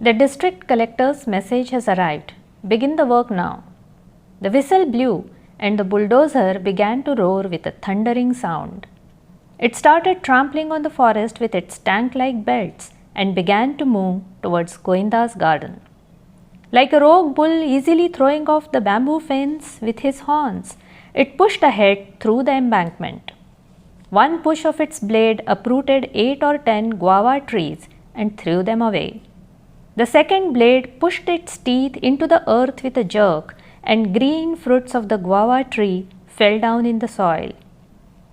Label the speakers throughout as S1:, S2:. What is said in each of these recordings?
S1: The district collector's message has arrived. Begin the work now. The whistle blew and the bulldozer began to roar with a thundering sound. It started trampling on the forest with its tank-like belts and began to move towards Goinda's garden. Like a rogue bull easily throwing off the bamboo fence with his horns, it pushed ahead through the embankment. One push of its blade uprooted 8 or 10 guava trees and threw them away. The second blade pushed its teeth into the earth with a jerk, and green fruits of the guava tree fell down in the soil.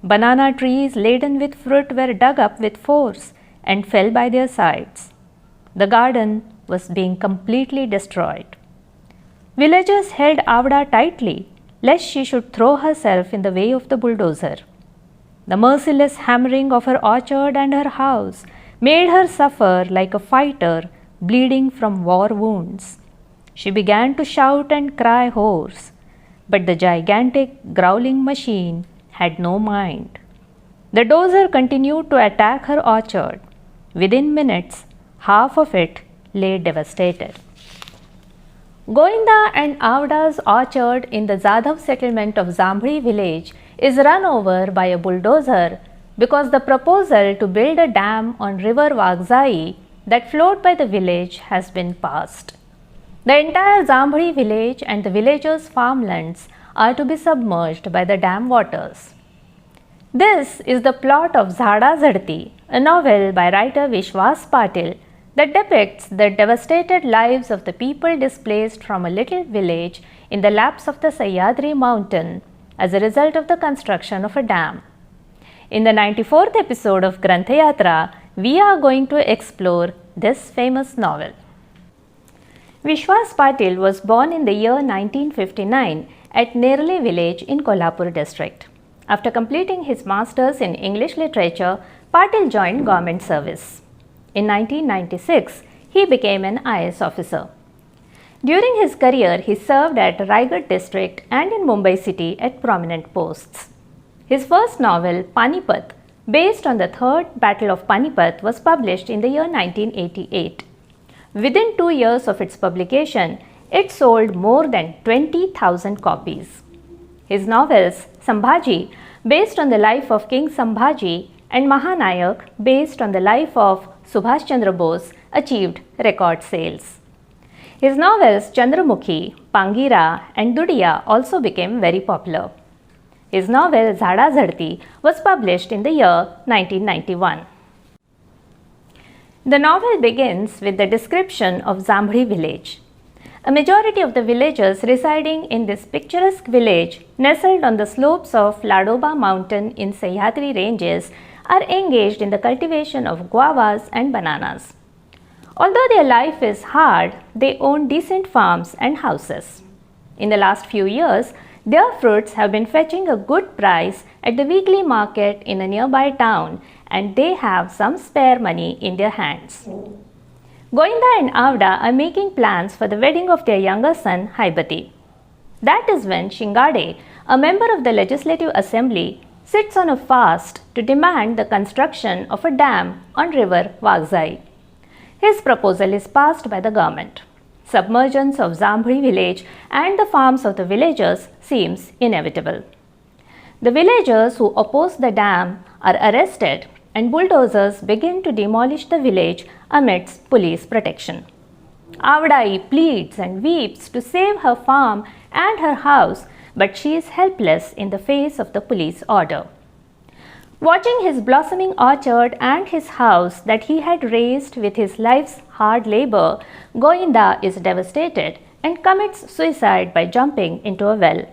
S1: Banana trees laden with fruit were dug up with force and fell by their sides. The garden was being completely destroyed. Villagers held Awada tightly, lest she should throw herself in the way of the bulldozer. The merciless hammering of her orchard and her house made her suffer like a fighter bleeding from war wounds. She began to shout and cry hoarse, but the gigantic growling machine had no mind. The dozer continued to attack her orchard. Within minutes, half of it lay devastated. Goinda and Awada's orchard in the Zadhav settlement of Zambri village is run over by a bulldozer because the proposal to build a dam on river Vagzai that flowed by the village has been passed. The entire Zambri village and the villagers' farmlands are to be submerged by the dam waters. This is the plot of Zadazadati, a novel by writer Vishwas Patil that depicts the devastated lives of the people displaced from a little village in the laps of the Sahyadri Mountain as a result of the construction of a dam. In the 94th episode of Granthyatra, we are going to explore this famous novel. Vishwas Patil was born in the year 1959 at Nerle village in Kolhapur district. After completing his masters in English literature, Patil joined government service. In 1996, he became an IAS officer. During his career, he served at Raigad district and in Mumbai city at prominent posts. His first novel, Panipat, based on the Third Battle of Panipat, was published in the year 1988. Within 2 years of its publication, it sold more than 20,000 copies. His novels, Sambhaji, based on the life of King Sambhaji, and Mahanayak, based on the life of Subhash Chandra Bose, achieved record sales. His novels Chandramukhi, Pangira, and Dudiya also became very popular. His novel Zadazadati was published in the year 1991. The novel begins with the description of Zambri village. A majority of the villagers residing in this picturesque village, nestled on the slopes of Ladoba Mountain in Sahyadri ranges, are engaged in the cultivation of guavas and bananas. Although their life is hard, they own decent farms and houses. In the last few years, their fruits have been fetching a good price at the weekly market in a nearby town, and they have some spare money in their hands. Goinda and Awada are making plans for the wedding of their younger son, Haibati. That is when Shingade, a member of the Legislative Assembly, sits on a fast to demand the construction of a dam on river Vagzai. His proposal is passed by the government. Submergence of Zambri village and the farms of the villagers seems inevitable. The villagers who oppose the dam are arrested and bulldozers begin to demolish the village amidst police protection. Awada pleads and weeps to save her farm and her house, but she is helpless in the face of the police order. Watching his blossoming orchard and his house that he had raised with his life's hard labor, Goinda is devastated and commits suicide by jumping into a well.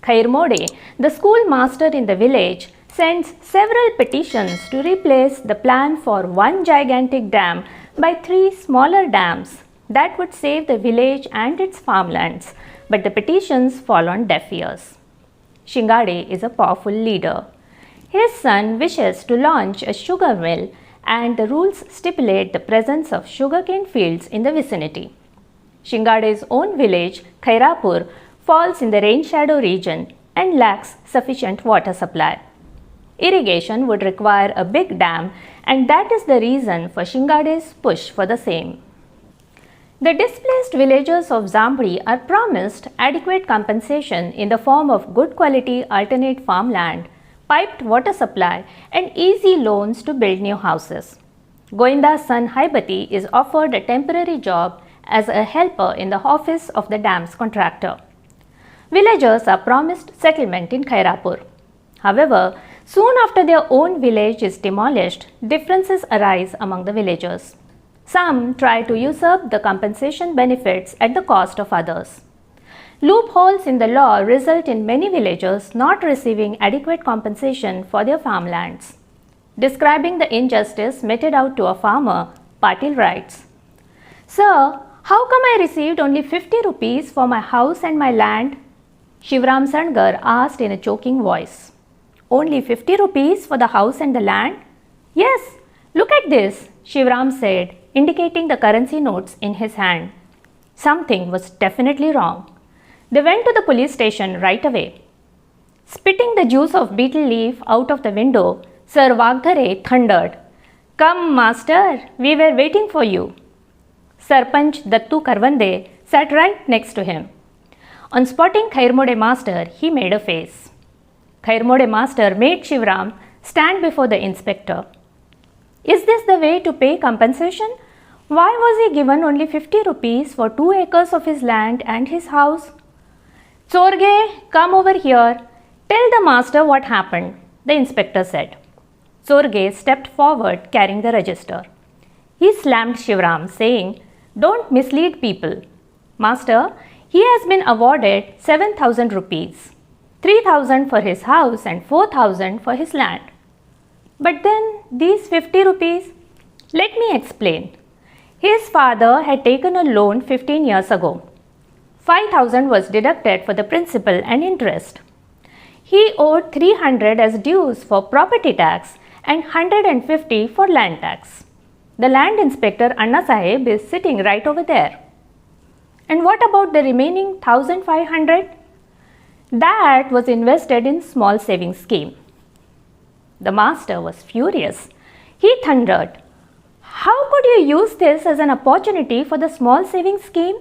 S1: Khairmode, the schoolmaster in the village, sends several petitions to replace the plan for one gigantic dam by 3 smaller dams that would save the village and its farmlands, but the petitions fall on deaf ears. Shingade is a powerful leader. His son wishes to launch a sugar mill, and the rules stipulate the presence of sugarcane fields in the vicinity. Shingade's own village, Khairapur, falls in the rain shadow region and lacks sufficient water supply. Irrigation would require a big dam, and that is the reason for Shingade's push for the same. The displaced villagers of Zambri are promised adequate compensation in the form of good quality alternate farmland, piped water supply, and easy loans to build new houses. Goinda's son Haibati is offered a temporary job as a helper in the office of the dam's contractor. Villagers are promised settlement in Khairapur. However, soon after their own village is demolished, differences arise among the villagers. Some try to usurp the compensation benefits at the cost of others. Loopholes in the law result in many villagers not receiving adequate compensation for their farmlands. Describing the injustice meted out to a farmer, Patil writes, "Sir, how come I received only 50 rupees for my house and my land?" Shivram Sangar asked in a choking voice. "Only 50 rupees for the house and the land?" "Yes, look at this," Shivram said, indicating the currency notes in his hand. Something was definitely wrong. They went to the police station right away. Spitting the juice of betel leaf out of the window, Sir Vagdhare thundered, "Come, master, we were waiting for you." Sarpanch Dattu Karvande sat right next to him. On spotting Khairmode master, he made a face. Khairmode master made Shivram stand before the inspector. Is this the way to pay compensation? Why was he given only 50 rupees for 2 acres of his land and his house? "Chorge, come over here. Tell the master what happened," the inspector said. Chorge stepped forward carrying the register. He slammed Shivram, saying, "Don't mislead people. Master, he has been awarded 7,000 rupees, 3,000 for his house and 4,000 for his land. But then these 50 rupees? Let me explain. His father had taken a loan 15 years ago. 5,000 was deducted for the principal and interest. He owed 300 as dues for property tax and 150 for land tax. The land inspector Anna Sahib is sitting right over there. And what about the remaining 1,500? That was invested in small savings scheme." The master was furious. He thundered, "How could you use this as an opportunity for the small savings scheme?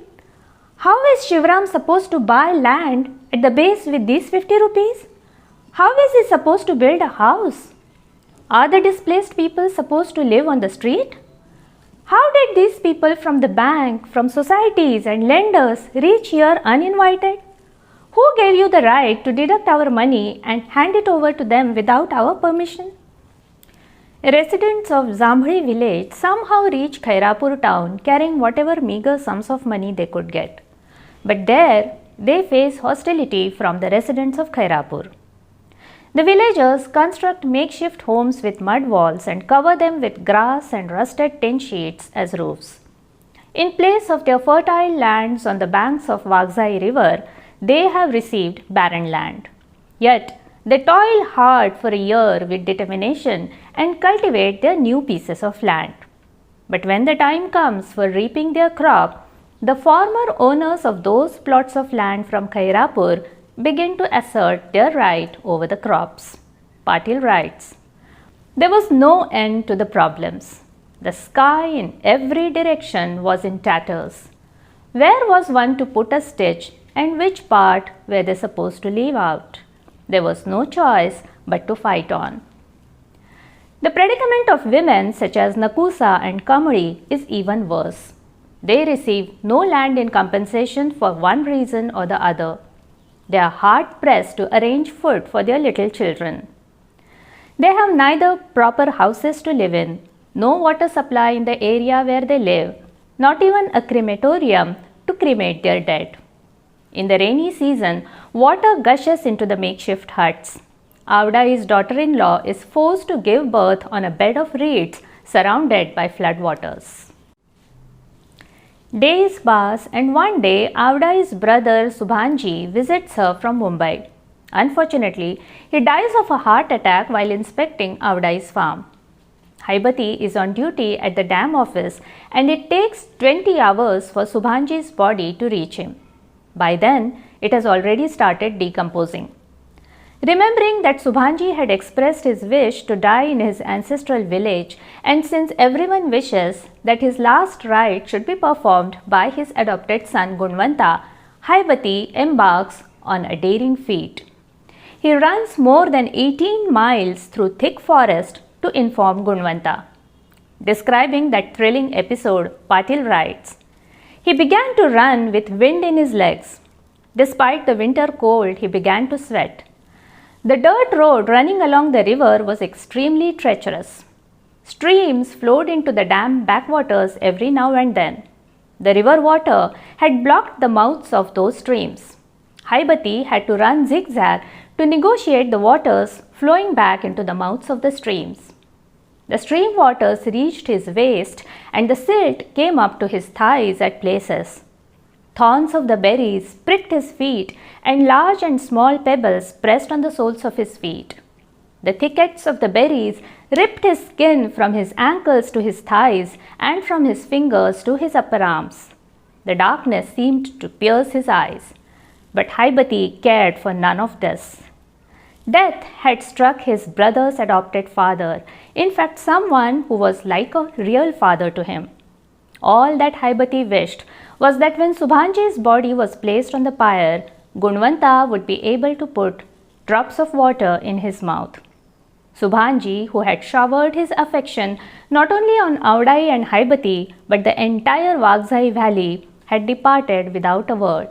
S1: How is Shivram supposed to buy land at the base with these 50 rupees? How is he supposed to build a house? Are the displaced people supposed to live on the street? How did these people from the bank, from societies and lenders reach here uninvited? Who gave you the right to deduct our money and hand it over to them without our permission?" Residents of Zambri village somehow reached Khairapur town carrying whatever meager sums of money they could get. But there they face hostility from the residents of Khairapur. The villagers construct makeshift homes with mud walls and cover them with grass and rusted tin sheets as roofs. In place of their fertile lands on the banks of Vagzai river, they have received barren land. Yet, they toil hard for a year with determination and cultivate their new pieces of land. But when the time comes for reaping their crop, the former owners of those plots of land from Khairapur begin to assert their right over the crops. Patil writes, "There was no end to the problems. The sky in every direction was in tatters. Where was one to put a stitch and which part were they supposed to leave out? There was no choice but to fight on." The predicament of women such as Nakusa and Kamri is even worse. They receive no land in compensation for one reason or the other. They are hard pressed to arrange food for their little children. They have neither proper houses to live in, no water supply in the area where they live, not even a crematorium to cremate their dead. In the rainy season, water gushes into the makeshift huts. Awada's daughter-in-law is forced to give birth on a bed of reeds surrounded by floodwaters. Days pass and one day Awada's brother Subhanji visits her from Mumbai. Unfortunately, he dies of a heart attack while inspecting Awada's farm. Haibati is on duty at the dam office and it takes 20 hours for Subhanji's body to reach him. By then, it has already started decomposing. Remembering that Subhanji had expressed his wish to die in his ancestral village, and since everyone wishes that his last rite should be performed by his adopted son Gunvanta, Haibati embarks on a daring feat. He runs more than 18 miles through thick forest to inform Gunvanta. Describing that thrilling episode, Patil writes, "He began to run with wind in his legs. Despite the winter cold, he began to sweat. The dirt road running along the river was extremely treacherous. Streams flowed into the dam backwaters every now and then. The river water had blocked the mouths of those streams. Haibati had to run zigzag to negotiate the waters flowing back into the mouths of the streams. The stream waters reached his waist and the silt came up to his thighs at places. Thorns of the berries pricked his feet and large and small pebbles pressed on the soles of his feet. The thickets of the berries ripped his skin from his ankles to his thighs and from his fingers to his upper arms. The darkness seemed to pierce his eyes. But Haibati cared for none of this. Death had struck his brother's adopted father, in fact someone who was like a real father to him. All that Haibati wished was that when Subhanji's body was placed on the pyre, Gunvanta would be able to put drops of water in his mouth. Subhanji, who had showered his affection not only on Awada and Haibati but the entire Vagzai valley, had departed without a word.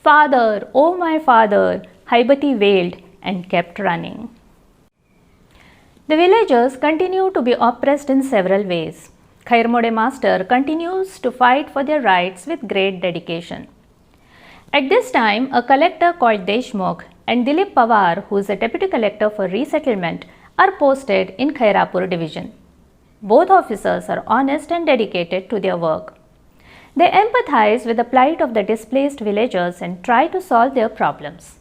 S1: "Father, oh my father," Haibati wailed and kept running. The villagers continue to be oppressed in several ways. Khairmode master continues to fight for their rights with great dedication. At this time, a collector called Deshmukh and Dilip Pawar, who is a deputy collector for resettlement, are posted in Khairapur division. Both officers are honest and dedicated to their work. They empathize with the plight of the displaced villagers and try to solve their problems.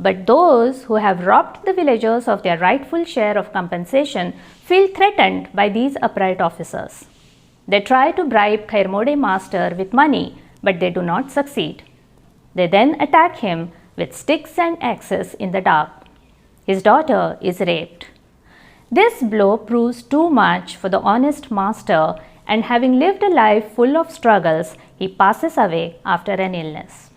S1: But those who have robbed the villagers of their rightful share of compensation feel threatened by these upright officers. They try to bribe Khairmode master with money, but they do not succeed. They then attack him with sticks and axes in the dark. His daughter is raped. This blow proves too much for the honest master, and having lived a life full of struggles, he passes away after an illness.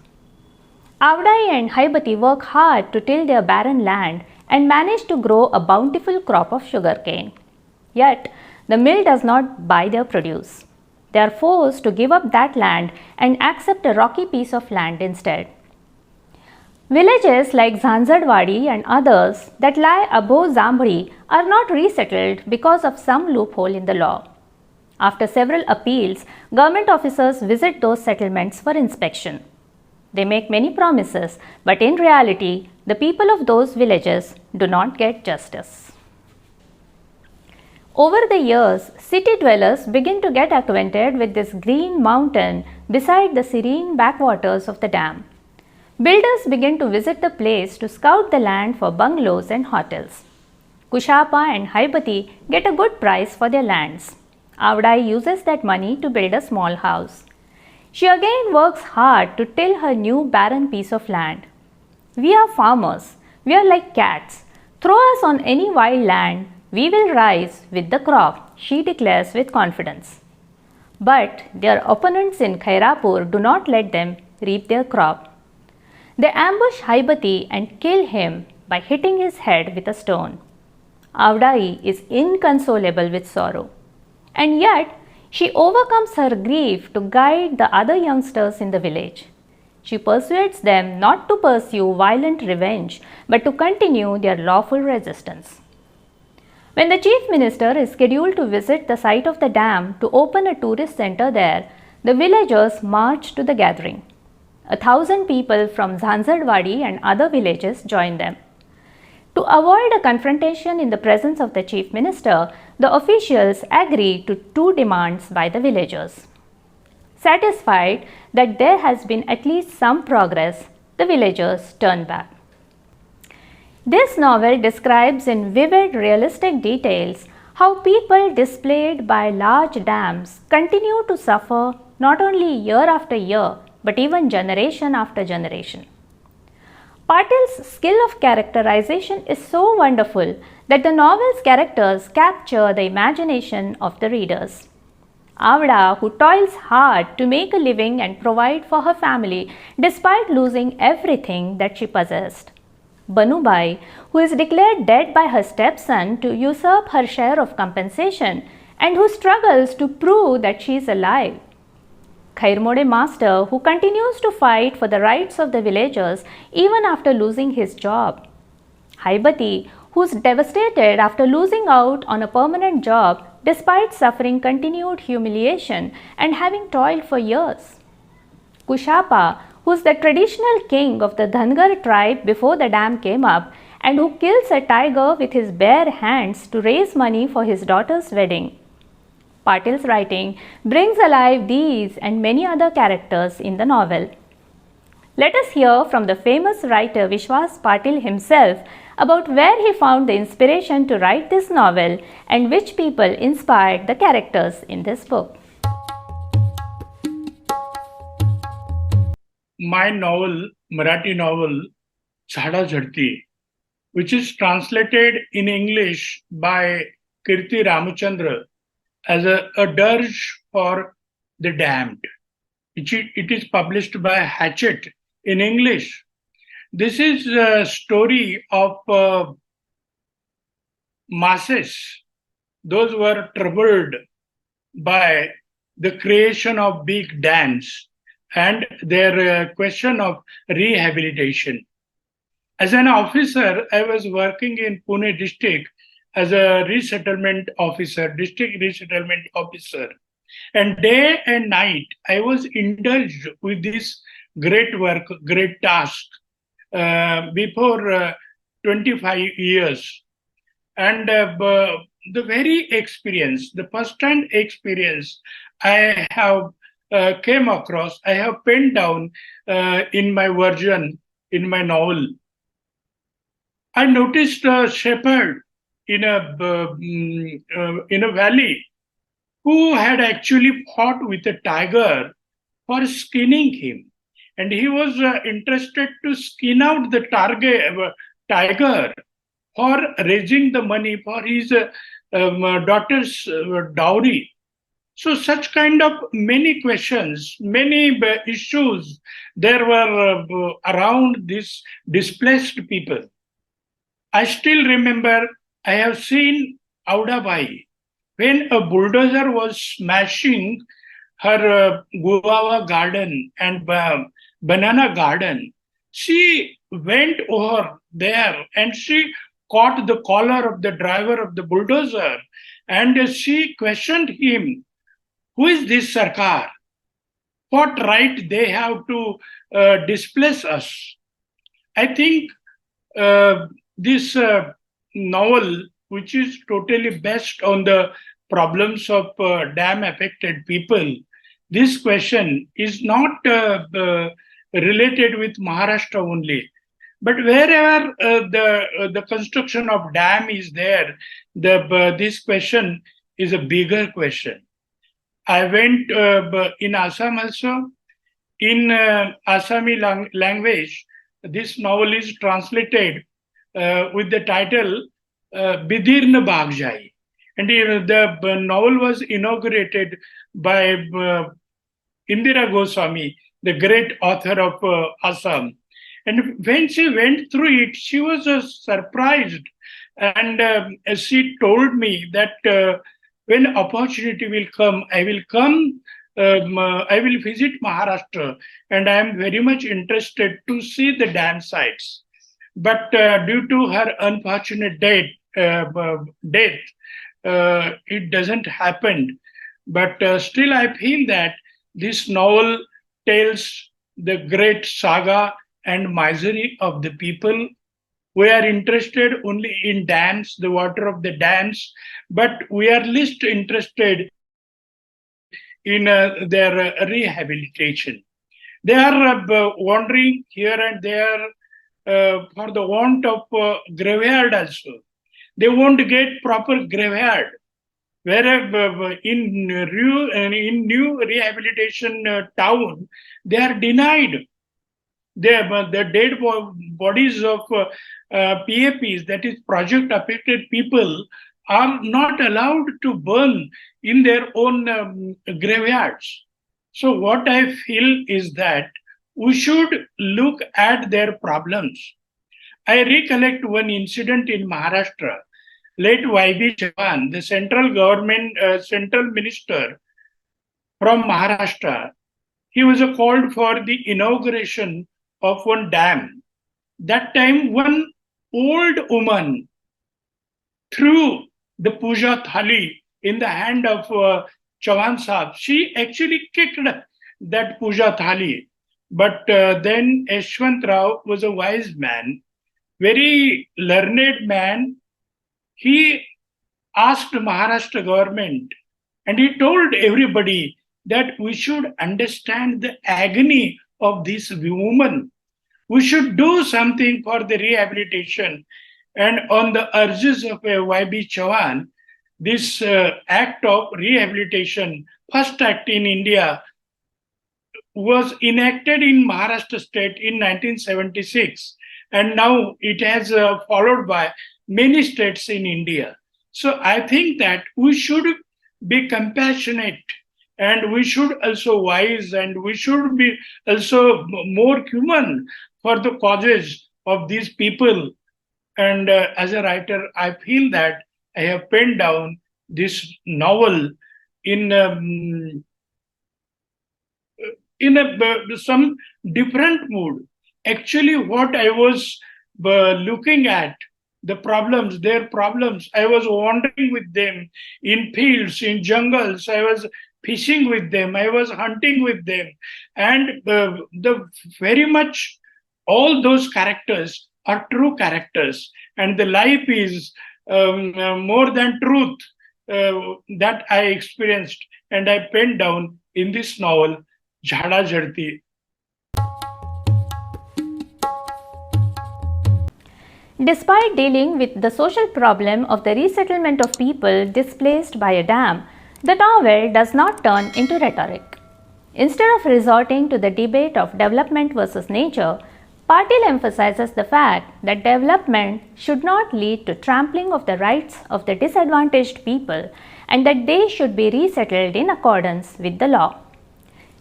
S1: Awada and Haibati work hard to till their barren land and manage to grow a bountiful crop of sugarcane. Yet, the mill does not buy their produce. They are forced to give up that land and accept a rocky piece of land instead. Villages like Zanzadwadi and others that lie above Zambri are not resettled because of some loophole in the law. After several appeals, government officers visit those settlements for inspection. They make many promises, but in reality, the people of those villages do not get justice. Over the years, city dwellers begin to get acquainted with this green mountain beside the serene backwaters of the dam. Builders begin to visit the place to scout the land for bungalows and hotels. Kushapa and Haibati get a good price for their lands. Awada uses that money to build a small house. She again works hard to till her new barren piece of land. "We are farmers. We are like cats. Throw us on any wild land. We will rise with the crop," she declares with confidence. But their opponents in Khairapur do not let them reap their crop. They ambush Haibati and kill him by hitting his head with a stone. Awada is inconsolable with sorrow. And yet, she overcomes her grief to guide the other youngsters in the village. She persuades them not to pursue violent revenge, but to continue their lawful resistance. When the chief minister is scheduled to visit the site of the dam to open a tourist center there, the villagers march to the gathering. 1,000 people from Zanzadwadi and other villages join them. To avoid a confrontation in the presence of the chief minister, the officials agree to two demands by the villagers. Satisfied that there has been at least some progress, the villagers turn back. This novel describes in vivid, realistic details how people displaced by large dams continue to suffer not only year after year, but even generation after generation. Patil's skill of characterization is so wonderful that the novel's characters capture the imagination of the readers. Awada, who toils hard to make a living and provide for her family despite losing everything that she possessed. Banubai, who is declared dead by her stepson to usurp her share of compensation and who struggles to prove that she is alive. Khairmode Master, who continues to fight for the rights of the villagers even after losing his job. Haibati, who is devastated after losing out on a permanent job despite suffering continued humiliation and having toiled for years. Kushapa, who is the traditional king of the Dhangar tribe before the dam came up and who kills a tiger with his bare hands to raise money for his daughter's wedding. Patil's writing brings alive these and many other characters in the novel. Let us hear from the famous writer Vishwas Patil himself about where he found the inspiration to write this novel and which people inspired the characters in this book.
S2: My novel, Marathi novel, Zadazadati, which is translated in English by Kirti Ramachandra as a dirge for the damned. It is published by Hardship in English. This is a story of masses. Those were troubled by the creation of big dams and their question of rehabilitation. As an officer, I was working in Pune district as a resettlement officer, district resettlement officer. And day and night, I was indulged with this great work, great task before 25 years. And the very experience, the first-hand experience I have came across, I have penned down in my version, in my novel. I noticed a shepherd in a valley who had actually fought with a tiger for skinning him. And he was interested to skin out the tiger for raising the money for his daughter's dowry. So such kind of many questions, many issues there were around these displaced people. I still remember I have seen Awada Bai when a bulldozer was smashing her guava garden and banana garden. She went over there and she caught the collar of the driver of the bulldozer and she questioned him, who is this Sarkar? What right they have to displace us? I think this novel, which is totally based on the problems of dam-affected people, this question is not related with Maharashtra only. But wherever the construction of dam is there, this question is a bigger question. I went in Assam also. In Assami language, this novel is translated with the title Bidirna Bagjai. And the novel was inaugurated by Indira Goswami, the great author of Assam. And when she went through it, she was surprised. And she told me that when opportunity will come, I will visit Maharashtra, and I am very much interested to see the dam sites. But due to her unfortunate death, it doesn't happen. But still, I feel that this novel tells the great saga and misery of the people. We are interested only in dams, the water of the dams, but we are least interested in their rehabilitation. They are wandering here and there for the want of graveyard also. They won't get proper graveyard. Whereas in new rehabilitation town, they are denied. The dead bodies of PAPs, that is project affected people, are not allowed to burn in their own graveyards. So what I feel is that we should look at their problems. I recollect one incident in Maharashtra. Late YB Chavan, the central government, central minister from Maharashtra, he was called for the inauguration of one dam. That time, one old woman threw the puja thali in the hand of Chavan Saab. She actually kicked that puja thali. But then Yashwant Rao was a wise man, very learned man. He asked Maharashtra government and he told everybody that we should understand the agony of this woman. We should do something for the rehabilitation. And on the urges of YB Chavan, this act of rehabilitation, first act in India, was enacted in Maharashtra state in 1976. And now it has followed by many states in India. So I think that we should be compassionate and we should also wise and we should be also more human for the causes of these people. And as a writer, I feel that I have penned down this novel in some different mood. Actually, what I was looking at, the problems, their problems, I was wandering with them in fields, in jungles, I was fishing with them, I was hunting with them. And the very much all those characters are true characters. And the life is more than truth that I experienced and I penned down in this novel, Zadazadati.
S1: Despite dealing with the social problem of the resettlement of people displaced by a dam, the novel does not turn into rhetoric. Instead of resorting to the debate of development versus nature, Patil emphasizes the fact that development should not lead to trampling of the rights of the disadvantaged people and that they should be resettled in accordance with the law.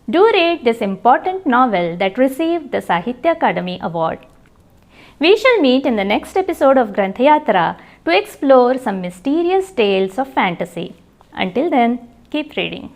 S1: Do read this important novel that received the Sahitya Akademi Award. We shall meet in the next episode of Granthyatra to explore some mysterious tales of fantasy. Until then, keep reading.